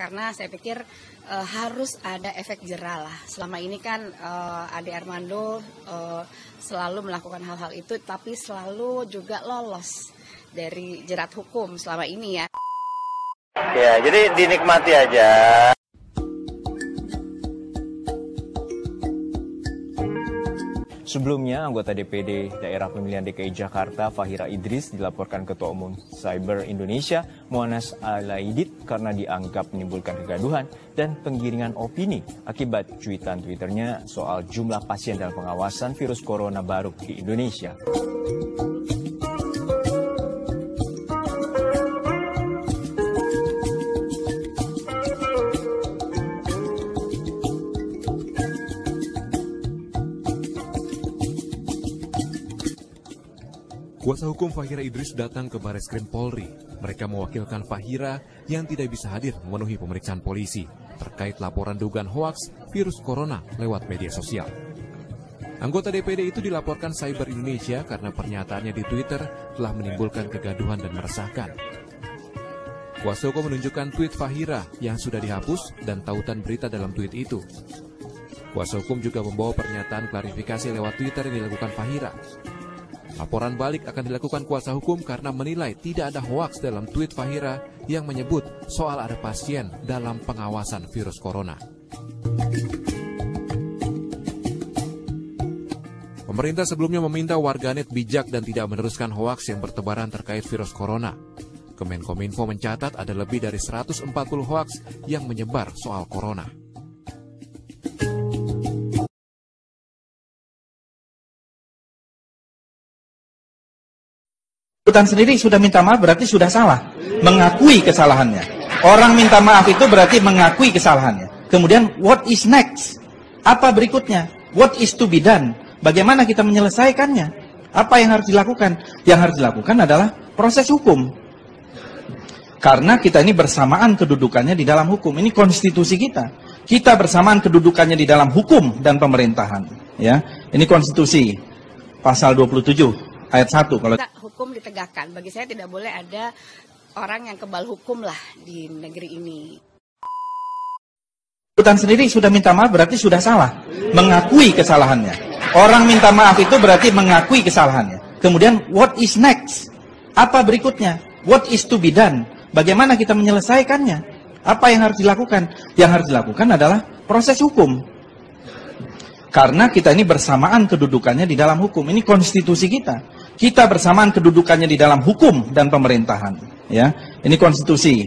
karena saya pikir harus ada efek jera lah. Selama ini kan Ade Armando selalu melakukan hal-hal itu, tapi selalu juga lolos dari jerat hukum selama ini ya. Ya, jadi dinikmati aja. Sebelumnya, anggota DPD Daerah Pemilihan DKI Jakarta, Fahira Idris, dilaporkan Ketua Umum Cyber Indonesia, Mu'annas Alaidit, karena dianggap menimbulkan kegaduhan dan penggiringan opini akibat cuitan Twitternya soal jumlah pasien dalam pengawasan virus corona baru di Indonesia. Kuasa hukum Fahira Idris datang ke Bareskrim Polri. Mereka mewakilkan Fahira yang tidak bisa hadir memenuhi pemeriksaan polisi terkait laporan dugaan hoaks virus corona lewat media sosial. Anggota DPD itu dilaporkan Cyber Indonesia karena pernyataannya di Twitter telah menimbulkan kegaduhan dan meresahkan. Kuasa hukum menunjukkan tweet Fahira yang sudah dihapus dan tautan berita dalam tweet itu. Kuasa hukum juga membawa pernyataan klarifikasi lewat Twitter yang dilakukan Fahira. Laporan balik akan dilakukan kuasa hukum karena menilai tidak ada hoaks dalam tweet Fahira yang menyebut soal ada pasien dalam pengawasan virus corona. Pemerintah sebelumnya meminta warganet bijak dan tidak meneruskan hoaks yang bertebaran terkait virus corona. Kemenkominfo mencatat ada lebih dari 140 hoaks yang menyebar soal corona. Bersangkutan sendiri sudah minta maaf berarti sudah salah, mengakui kesalahannya. Orang minta maaf itu berarti mengakui kesalahannya. Kemudian what is next? Apa berikutnya? What is to be done? Bagaimana kita menyelesaikannya? Apa yang harus dilakukan? Yang harus dilakukan adalah proses hukum. Karena kita ini bersamaan kedudukannya di dalam hukum. Ini konstitusi kita. Kita bersamaan kedudukannya di dalam hukum dan pemerintahan. Ya, ini konstitusi pasal 27. Ayat 1 kalau hukum ditegakkan. Bagi saya tidak boleh ada orang yang kebal hukum lah di negeri ini. Bersangkutan sendiri sudah minta maaf berarti sudah salah, mengakui kesalahannya. Orang minta maaf itu berarti mengakui kesalahannya. Kemudian what is next? Apa berikutnya? What is to be done? Bagaimana kita menyelesaikannya? Apa yang harus dilakukan? Yang harus dilakukan adalah proses hukum. Karena kita ini bersamaan kedudukannya di dalam hukum. Ini konstitusi kita. Kita bersamaan kedudukannya di dalam hukum dan pemerintahan. Ya, ini konstitusi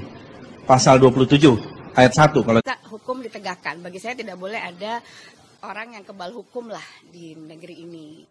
pasal 27 ayat 1 kalau hukum ditegakkan. Bagi saya tidak boleh ada orang yang kebal hukum lah di negeri ini.